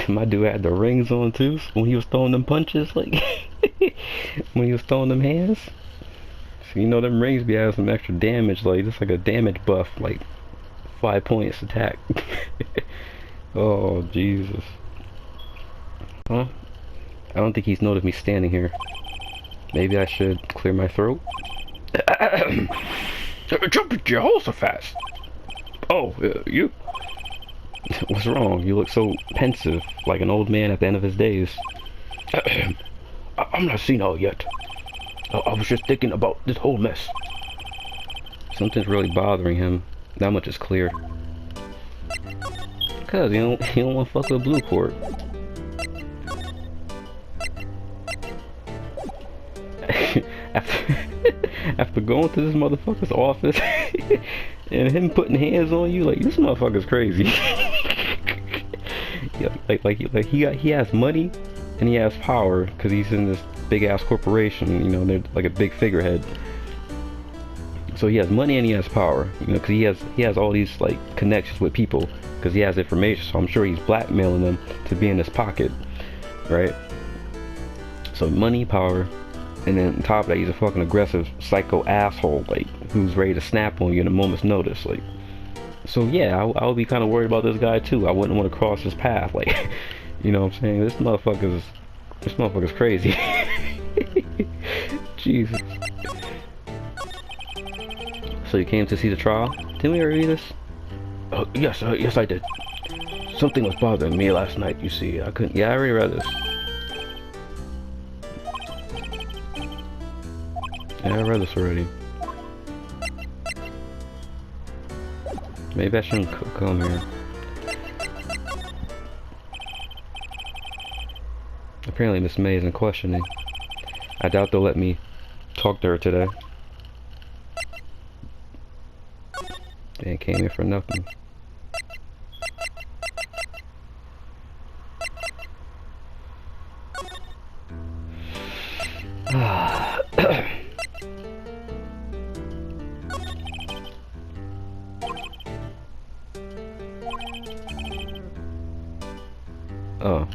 My dude had the rings on too when he was throwing them punches, like when he was throwing them hands. So you know them rings be having some extra damage, like it's like a damage buff, like 5 points attack. Oh Jesus. Huh? I don't think he's noticed me standing here. Maybe I should clear my throat. Jump into your hole so fast. Oh, you. What's wrong? You look so pensive, like an old man at the end of his days. I'm not senile yet. I was just thinking about this whole mess. Something's really bothering him. That much is clear. Cause he don't want to fuck with Blue Court. after, after going to this motherfucker's office and him putting hands on you, like this motherfucker's crazy. Yeah, like he has money and he has power because he's in this big ass corporation. You know, they're like a big figurehead. So he has money and he has power. You know, because he has all these like connections with people because he has information. So I'm sure he's blackmailing them to be in his pocket, right? So money, power. And then on top of that, he's a fucking aggressive psycho asshole, like, who's ready to snap on you in a moment's notice, like. So yeah, I would be kind of worried about this guy too. I wouldn't want to cross his path, like, you know what I'm saying? This motherfucker's crazy. Jesus. So you came to see the trial? Didn't we already read this? Yes, yes I did. Something was bothering me last night, you see. I couldn't... Yeah, I already read this. Yeah, I read this already. Maybe I shouldn't come here. Apparently Miss May isn't questioning. I doubt they'll let me talk to her today. They came here for nothing. Oh.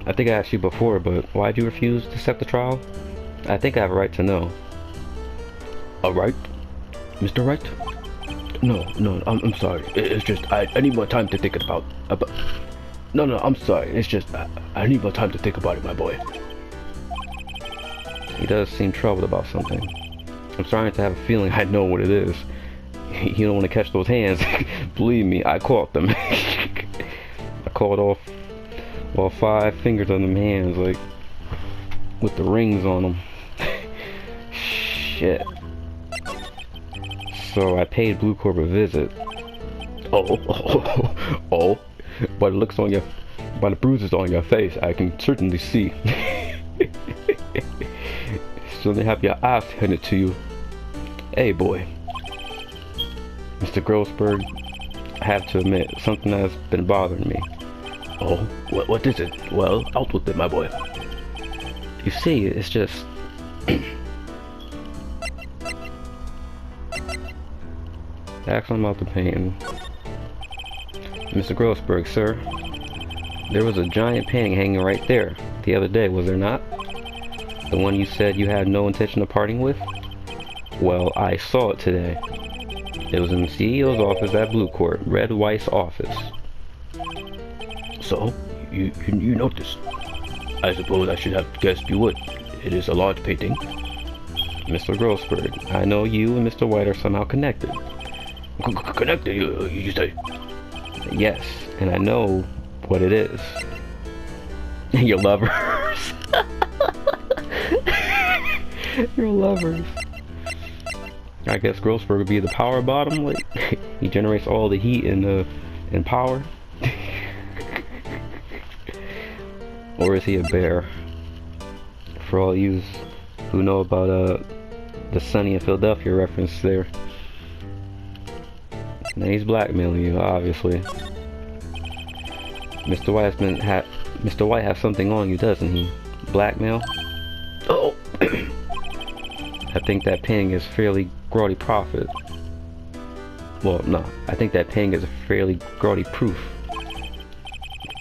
I think I asked you before, but why'd you refuse to set the trial? I think I have a right to know. A right? Mr. Wright? No, I'm sorry. It's just, I need more time to think about... No, I'm sorry. It's just, I need more time to think about it, my boy. He does seem troubled about something. I'm starting to have a feeling I know what it is. You don't want to catch those hands. Believe me, I caught them. I caught all 5 fingers on them hands, like, with the rings on them. Shit. So I paid Blue Corp a visit. Oh. By the bruises on your face, I can certainly see. So they have your ass handed to you. Hey, boy. Mr. Grossberg, I have to admit, something has been bothering me. Oh, what is it? Well, out with it, my boy. You see, it's just... Ask him about the painting. Mr. Grossberg, sir, there was a giant painting hanging right there the other day, was there not? The one you said you had no intention of parting with? Well, I saw it today. It was in the CEO's office at Blue Court, Red White's office. So, you noticed. I suppose I should have guessed you would. It is a large painting. Mr. Grossberg, I know you and Mr. White are somehow connected. Connected, you say? Yes, and I know what it is. Your lovers. Your lovers. I guess Grossberg would be the power bottom, like he generates all the heat and power. Or is he a bear? For all you who know about the Sunny in Philadelphia reference there. Now he's blackmailing you, obviously. Mr. White has something on you, doesn't he? Blackmail? Oh. I think that paying is fairly grody profit. Well, no, I think that paying is a fairly grody proof.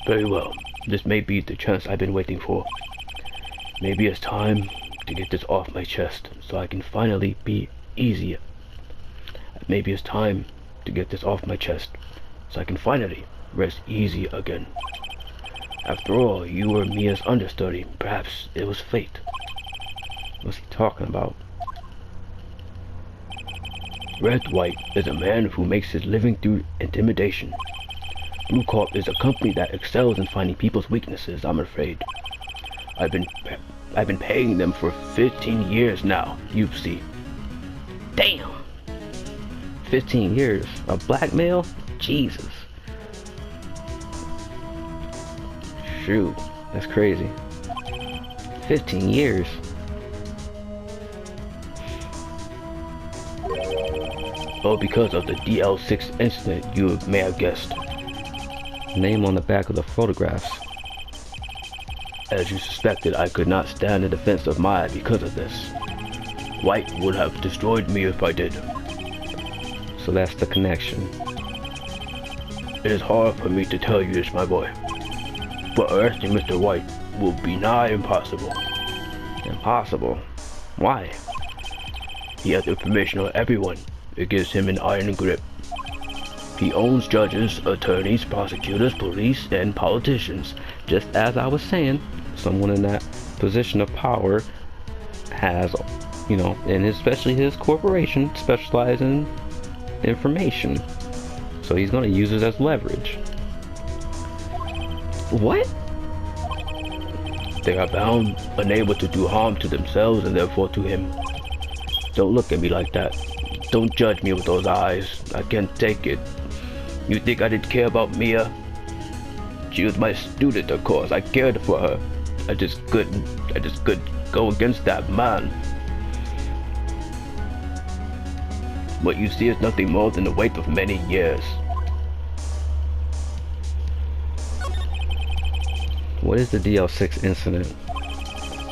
Very well. This may be the chance I've been waiting for. Maybe it's time to get this off my chest so I can finally be easy. Maybe it's time to get this off my chest so I can finally rest easy again. After all, you were Mia's understudy. Perhaps it was fate. What's he talking about? Wright is a man who makes his living through intimidation. Blue Corp is a company that excels in finding people's weaknesses, I'm afraid. I've been paying them for 15 years now, you see. Damn! 15 years of blackmail? Jesus. Shoot, that's crazy. 15 years. Oh, because of the DL6 incident, you may have guessed. Name on the back of the photographs. As you suspected, I could not stand the defense of Maya because of this. Wright would have destroyed me if I did. So that's the connection. It is hard for me to tell you this, my boy. But arresting Mr. Wright will be nigh impossible. Impossible? Why? He has information on everyone. It gives him an iron grip. He owns judges, attorneys, prosecutors, police, and politicians. Just as I was saying, someone in that position of power has, you know, and especially his corporation specializes in information. So he's going to use it as leverage. What? They are bound, unable to do harm to themselves and therefore to him. Don't look at me like that. Don't judge me with those eyes. I can't take it. You think I didn't care about Mia? She was my student, of course. I cared for her. I just couldn't go against that man. What you see is nothing more than the weight of many years. What is the DL6 incident?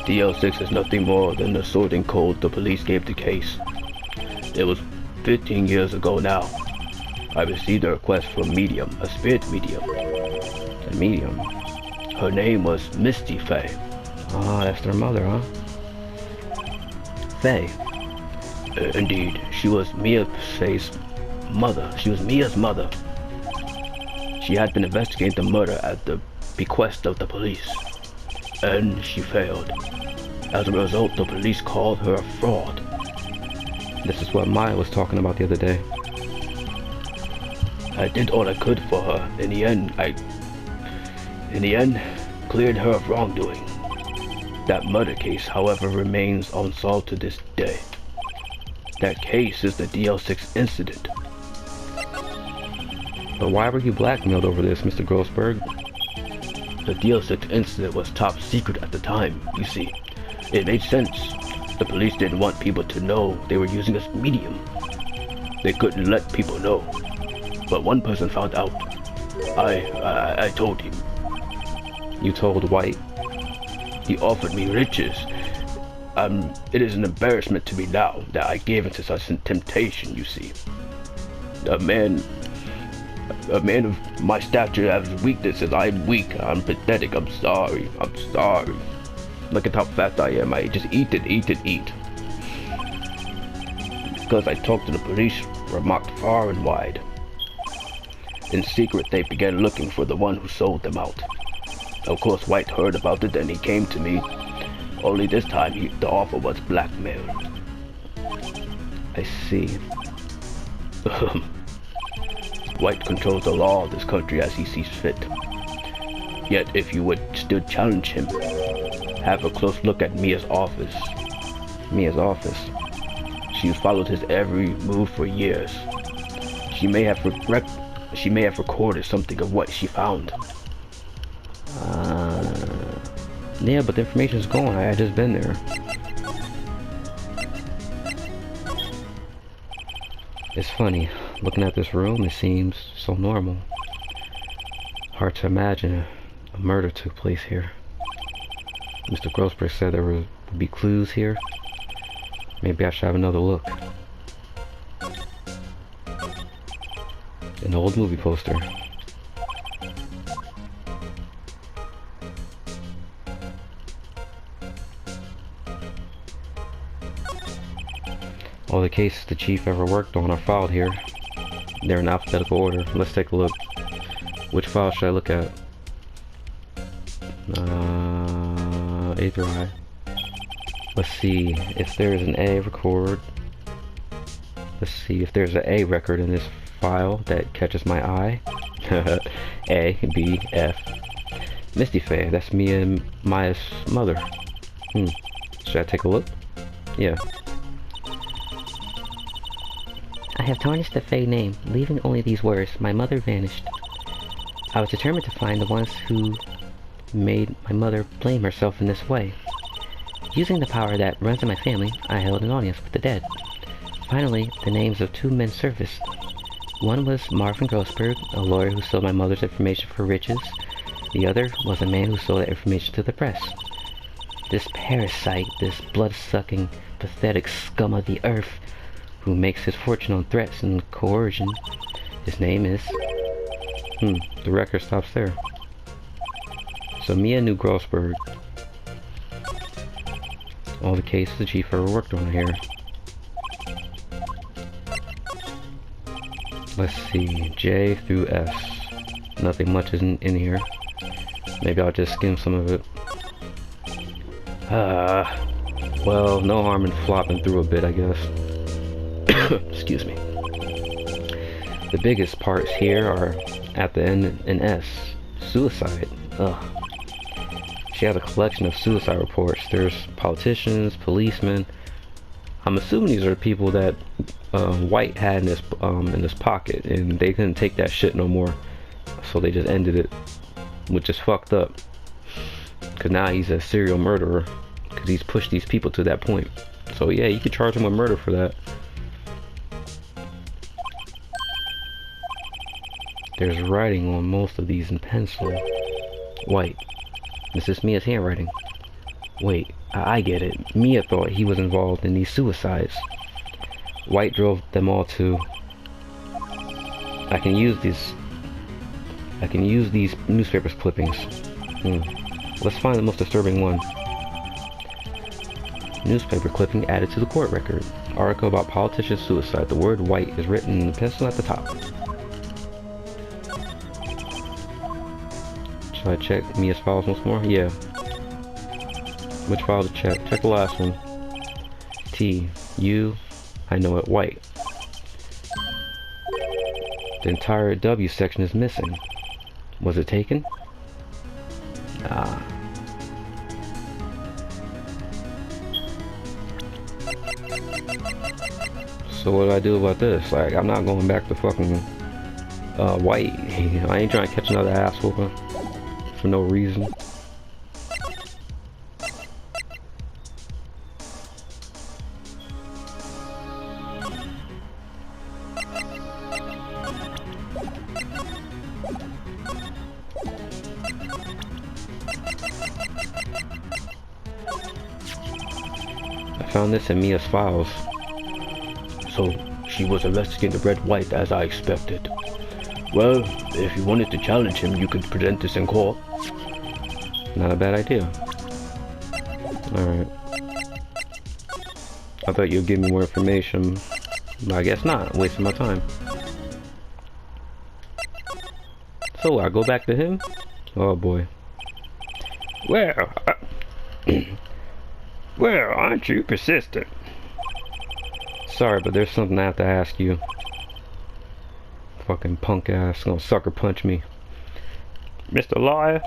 DL6 is nothing more than the sorting code the police gave the case. It was 15 years ago now. I received a request from medium, a spirit medium. A medium? Her name was Misty Faye. Ah, that's their mother, huh? Faye. Indeed, she was Mia Faye's mother. She was Mia's mother. She had been investigating the murder at the bequest of the police, and she failed. As a result, the police called her a fraud. This is what Maya was talking about the other day. I did all I could for her. In the end, cleared her of wrongdoing. That murder case, however, remains unsolved to this day. That case is the DL6 incident. But why were you blackmailed over this, Mr. Grossberg? The DL6 incident was top secret at the time, you see. It made sense. The police didn't want people to know they were using a medium. They couldn't let people know. But one person found out. I told him. You told White? He offered me riches. It is an embarrassment to me now that I gave into such a temptation, you see. A man of my stature has weaknesses. I'm weak. I'm pathetic. I'm sorry. Look at how fat I am. I just eat and eat and eat. Because I talked to the police, remarked far and wide. In secret, they began looking for the one who sold them out. Of course, White heard about it and he came to me. Only this time, the offer was blackmail. I see. White controls the law of this country as he sees fit. Yet, if you would still challenge him, have a close look at Mia's office. Mia's office? She's followed his every move for years. She may have recorded something of what she found. Yeah, but the information's gone. I just been there. It's funny. Looking at this room, it seems so normal. Hard to imagine a murder took place here. Mr. Grossberg said there would be clues here. Maybe I should have another look. An old movie poster. All the cases the chief ever worked on are filed here. They're in alphabetical order. Let's take a look. Which file should I look at? A through I. Let's see if there's an A record. Let's see if there's an A record in this file that catches my eye. A, B, F. Misty Faye, that's me and Maya's mother. Should I take a look? Yeah. I have tarnished the Faye name, leaving only these words, my mother vanished. I was determined to find the ones who made my mother blame herself in this way. Using the power that runs in my family, I held an audience with the dead. Finally, the names of two men surfaced. One was Marvin Grossberg, a lawyer who sold my mother's information for riches. The other was a man who sold that information to the press. This parasite, this blood-sucking, pathetic scum of the earth, who makes his fortune on threats and coercion. His name is... the record stops there. So Mia knew Grossberg. All the cases the chief ever worked on here. Let's see, J through S. Nothing much is in here. Maybe I'll just skim some of it. Well, no harm in flopping through a bit, I guess. Excuse me. The biggest parts here are at the end in S. Suicide. Ugh. She has a collection of suicide reports. There's politicians, policemen. I'm assuming these are the people that Wright had in his pocket, and they couldn't take that shit no more, so they just ended it, which is fucked up. Cause now he's a serial murderer, cause he's pushed these people to that point. So yeah, you could charge him with murder for that. There's writing on most of these in pencil. White. This is Mia's handwriting. Wait, I get it. Mia thought he was involved in these suicides. White drove them all to... I can use these newspapers clippings. Let's find the most disturbing one. Newspaper clipping added to the court record. Article about politician suicide. The word White is written in pencil at the top. Should I check Mia's files once more? Yeah. Which file to check? Check the last one. T. U. I know it. White. The entire W section is missing. Was it taken? Ah. So what do I do about this? Like, I'm not going back to fucking White. I ain't trying to catch another ass whooping for no reason. I found this in Mia's files. So, she was arrested in the red White as I expected. Well, if you wanted to challenge him, you could present this in court. Not a bad idea. Alright. I thought you'd give me more information, but I guess not. I'm wasting my time. So, I go back to him? Oh boy. Well, well, aren't you persistent? Sorry, but there's something I have to ask you. Fucking punk ass gonna sucker punch me. Mr. Lawyer,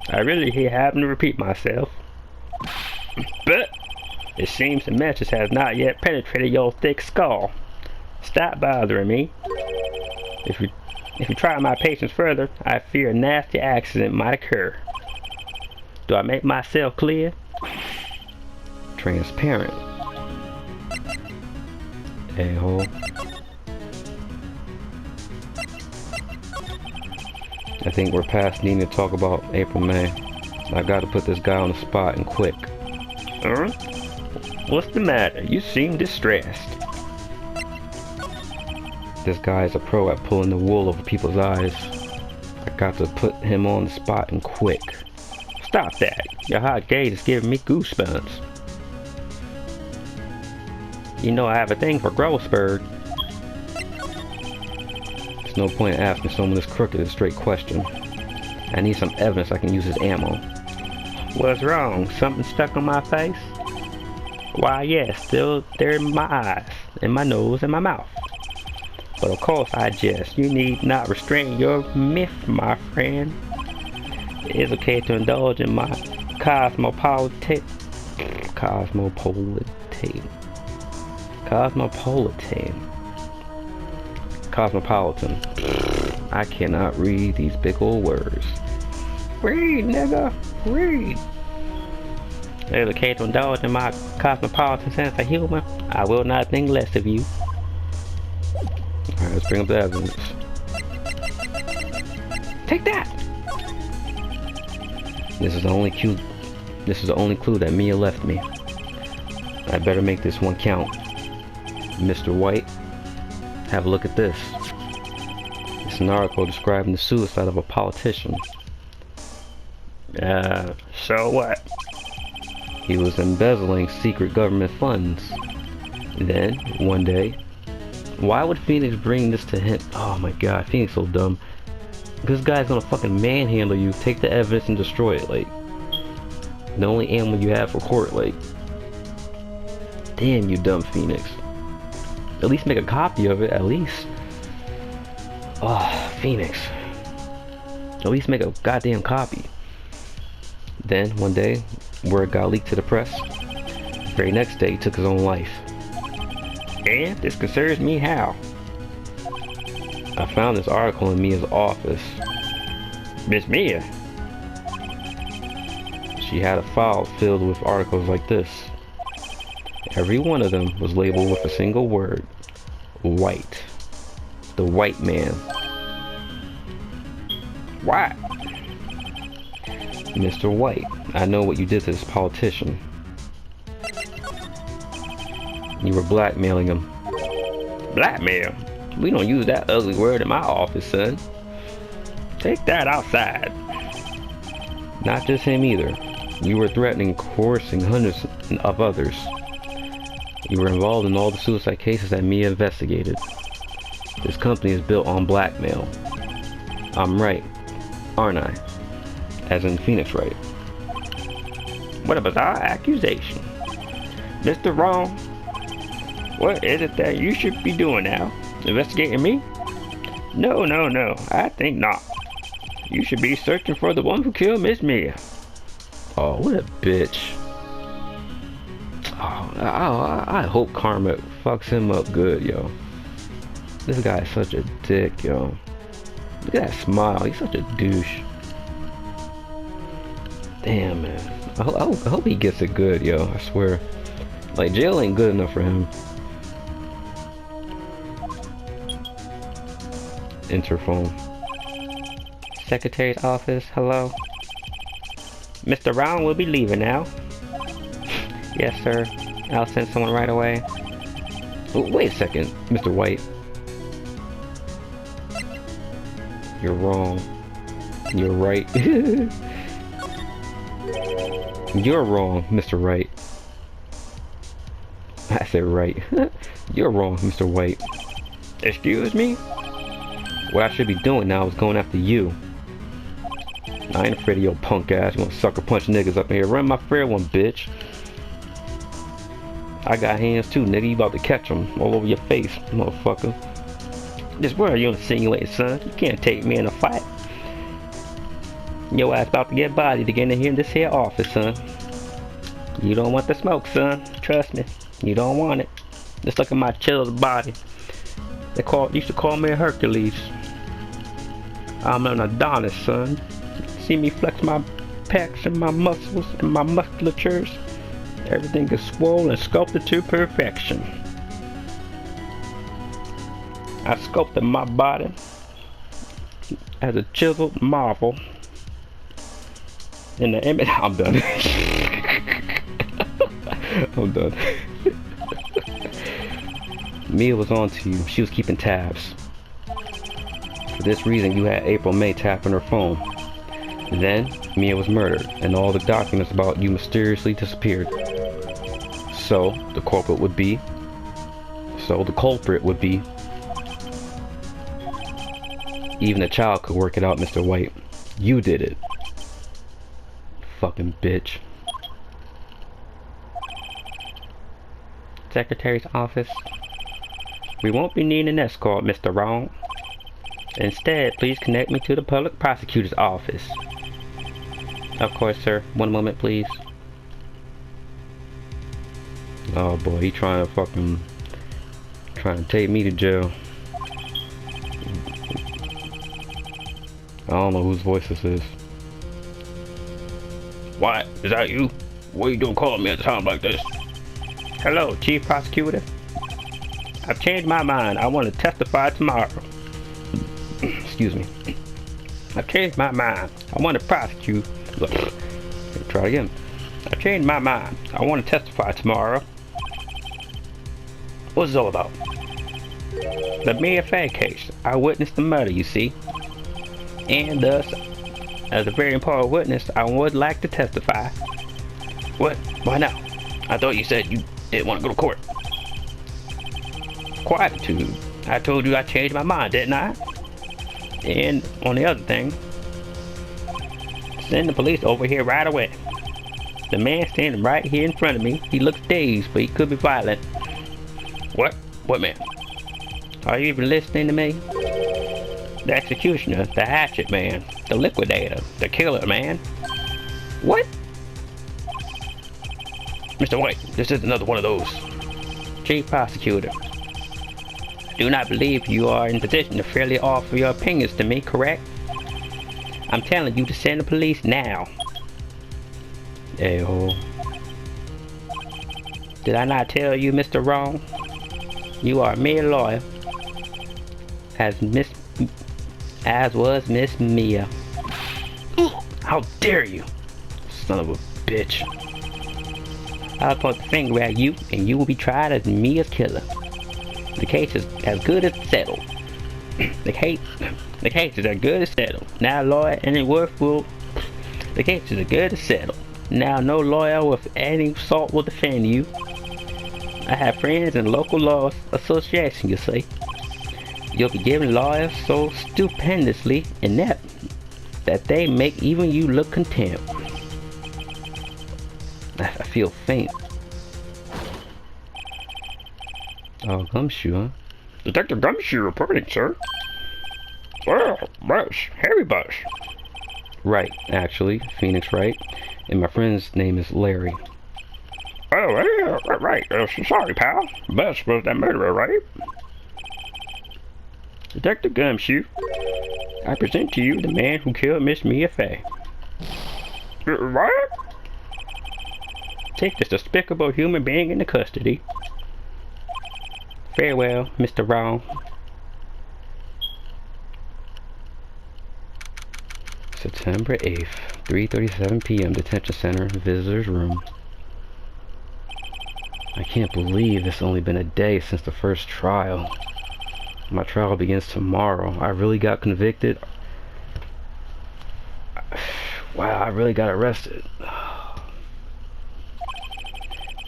I really hate having to repeat myself, but it seems the message has not yet penetrated your thick skull. Stop bothering me. If you try my patience further, I fear a nasty accident might occur. Do I make myself clear? Transparent. A-hole. I think we're past needing to talk about April, May. I gotta put this guy on the spot and quick. What's the matter? You seem distressed. This guy is a pro at pulling the wool over people's eyes. I got to put him on the spot and quick. Stop that. Your hot gaze is giving me goosebumps. You know I have a thing for Grossberg. There's no point in asking someone this crooked a straight question. I need some evidence I can use as ammo. What's wrong? Something stuck on my face? Why, yes, still there in my eyes, in my nose, and my mouth. But of course I jest. You need not restrain your myth, my friend. It is okay to indulge in my cosmopolitan. I cannot read these big old words. Read, nigga, read. It is okay to indulge in my cosmopolitan sense of humor. I will not think less of you. Alright, let's bring up the evidence. Take that! This is the only clue that Mia left me. I better make this one count. Mr. White, have a look at this. It's an article describing the suicide of a politician. So what? He was embezzling secret government funds. Then, one day, why would Phoenix bring this to him? Oh my god, Phoenix so dumb. This guy's gonna fucking manhandle you, take the evidence and destroy it, like. The only ammo you have for court, like. Damn, you dumb Phoenix. At least make a copy of it, at least. Oh, Phoenix. At least make a goddamn copy. Then, one day, word got leaked to the press. The very next day, he took his own life. And this concerns me how? I found this article in Mia's office. Miss Mia? She had a file filled with articles like this. Every one of them was labeled with a single word. White. The white man. Why? Mr. White, I know what you did to this politician. You were blackmailing him. Blackmail? We don't use that ugly word in my office, son. Take that outside. Not just him either. You were threatening and coercing hundreds of others. You were involved in all the suicide cases that Mia investigated. This company is built on blackmail. I'm right, aren't I? As in Phoenix Wright. What a bizarre accusation. Mr. Wrong, what is it that you should be doing now? Investigating me? No, I think not. You should be searching for the one who killed Miss Mia. Oh, what a bitch. Oh, I hope karma fucks him up good, yo. This guy is such a dick, yo. Look at that smile, he's such a douche. Damn, man. I hope he gets it good, yo, I swear. Like, jail ain't good enough for him. Interphone. Secretary's office, hello? Mr. Brown will be leaving now. Yes, sir. I'll send someone right away. Oh, wait a second, Mr. White. You're wrong. You're right. You're wrong, Mr. Wright. I said right. You're wrong, Mr. White. Excuse me? What I should be doing now is going after you. I ain't afraid of your punk ass. You gonna sucker punch niggas up in here. Run my fair one, bitch. I got hands too, nigga. You about to catch them all over your face, motherfucker. This word you insinuating, son. You can't take me in a fight. Your ass about to get bodied again in here in this here office, son. You don't want the smoke, son. Trust me. You don't want it. Just look at my chiseled body. They used to call me a Hercules. I'm an Adonis, son. See me flex my pecs and my muscles and my musculatures. Everything is swollen and sculpted to perfection. I sculpted my body as a chiseled marvel. In the image, I'm done. I'm done. Mia was on to you. She was keeping tabs. For this reason, you had April May tapping her phone. Then, Mia was murdered, and all the documents about you mysteriously disappeared. So, the culprit would be... Even a child could work it out, Mr. White. You did it. Fucking bitch. Secretary's office. We won't be needing an escort, Mr. Wrong. Instead, please connect me to the public prosecutor's office. Of course, sir. One moment, please. Oh boy, he trying to take me to jail. I don't know whose voice this is. What? Is that you? What are you doing calling me at a time like this? Hello, Chief Prosecutor. I've changed my mind. I want to testify tomorrow. Excuse me. I've changed my mind. I want to prosecute. Try again. I've changed my mind. I want to testify tomorrow. What's this all about? The Mia Fey case. I witnessed the murder, you see. And thus, as a very important witness, I would like to testify. What? Why now? I thought you said you didn't want to go to court. Quietude. I told you I changed my mind, didn't I? And on the other thing, send the police over here right away. The man standing right here in front of me, he looks dazed, but he could be violent. What? What man? Are you even listening to me? The executioner, the hatchet man, the liquidator, the killer man. What? Mr. White, this is another one of those. Chief Prosecutor, I do not believe you are in position to fairly offer your opinions to me, correct? I'm telling you to send the police now. A-hole. Did I not tell you, Mr. Wrong? You are a mere lawyer, as was Miss Mia. How dare you? Son of a bitch. I'll point the finger at you, and you will be tried as Mia's killer. The case is as good as settled. The case is as good as settled. Now, lawyer Annyworth will. The case is as good as settled. Now, no lawyer with any salt will defend you. I have friends in local law association, you see. You'll be giving lawyers so stupendously inept that they make even you look contempt. I feel faint. Oh, Gumshoe, huh? Detective Gumshoe reporting, sir. Well, Bush, Harry Bush. Right, actually, Phoenix Wright. And my friend's name is Larry. Oh, yeah, right. Sorry, pal. Bush was that murderer, right? Detective Gumshoe, I present to you the man who killed Miss Mia Fey. What? Take this despicable human being into custody. Farewell, Mr. Wrong. September 8th, 3:37 p.m. Detention Center, Visitor's Room. I can't believe it's only been a day since the first trial. My trial begins tomorrow. I really got convicted. Wow, I really got arrested.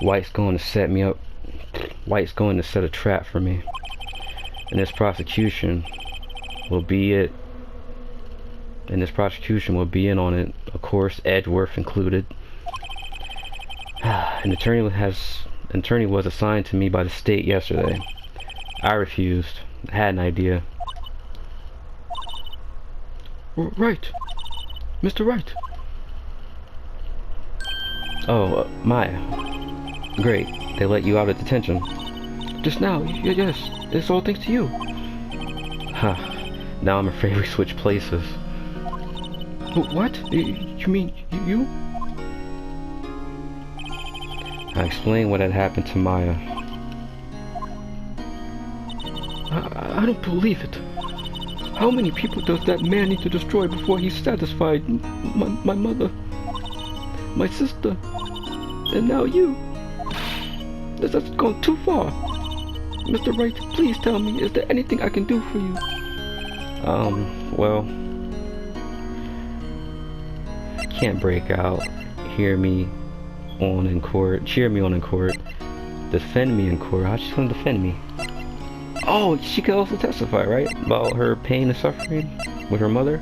White's going to set me up. White's going to set a trap for me. And this prosecution will be it. And this prosecution will be in on it. Of course, Edgeworth included. An attorney was assigned to me by the state yesterday. I refused. I had an idea. Right. Mr. Wright. Oh, Maya. Great. They let you out of detention. Just now. Yes. It's all thanks to you. Huh. Now I'm afraid we switch places. What? You mean you? I explained what had happened to Maya. I don't believe it. How many people does that man need to destroy before he's satisfied? My mother, my sister, and now you. That's gone too far. Mr. Wright, please tell me, is there anything I can do for you? Well, can't break out. Hear me on in court. Cheer me on in court. Defend me in court. How's she gonna defend me? Oh, she could also testify, right? About her pain and suffering with her mother?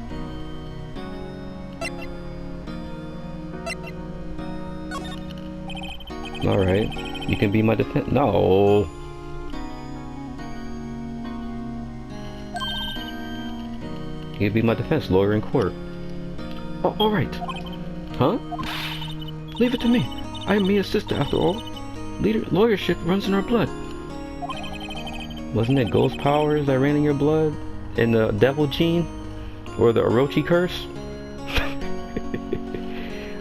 Alright. You can be my defense. No. You can be my defense lawyer in court. Oh, alright. Huh? Leave it to me. I am Mia's sister after all. Lawyership runs in our blood. Wasn't it ghost powers that ran in your blood? In the devil gene? Or the Orochi curse?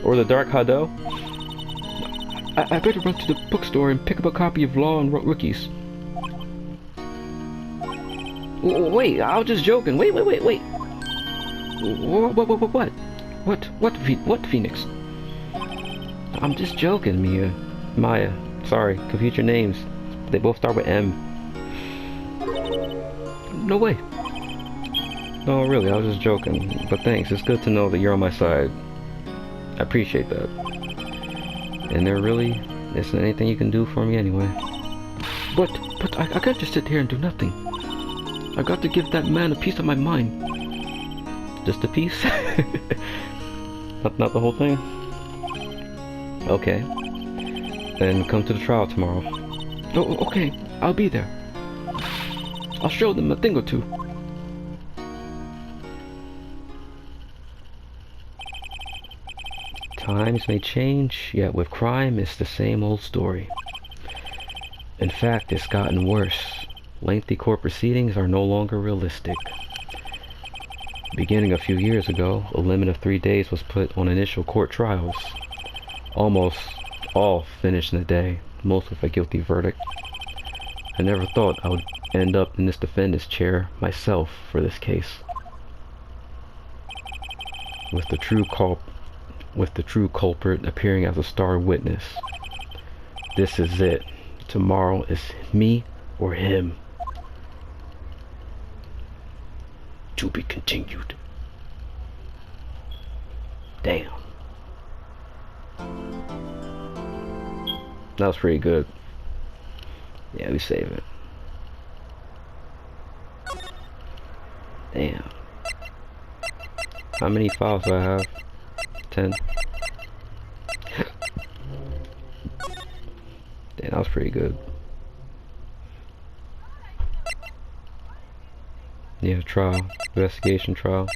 Or the Dark Hado? I better run to the bookstore and pick up a copy of Law and Rookies. Wait, I was just joking. Wait. What, Phoenix? I'm just joking, Maya. Sorry, confuse your names. They both start with M. No way. No, really, I was just joking. But thanks, it's good to know that you're on my side. I appreciate that. And there really isn't anything you can do for me anyway. But I can't just sit here and do nothing. I got to give that man a piece of my mind. Just a piece? not the whole thing? Okay. Then come to the trial tomorrow. Oh, okay. I'll be there. I'll show them a thing or two. Times may change, yet with crime it's the same old story. In fact, it's gotten worse. Lengthy court proceedings are no longer realistic. Beginning a few years ago, a limit of 3 days was put on initial court trials. Almost all finished in a day, most with a guilty verdict. I never thought I would end up in this defendant's chair myself for this case. With the true culprit appearing as a star witness. This is it. Tomorrow is me or him. To be continued. Damn. That was pretty good. Yeah, we save it. Damn. How many files do I have? 10. Damn, that was pretty good. Yeah, trial. Investigation trial.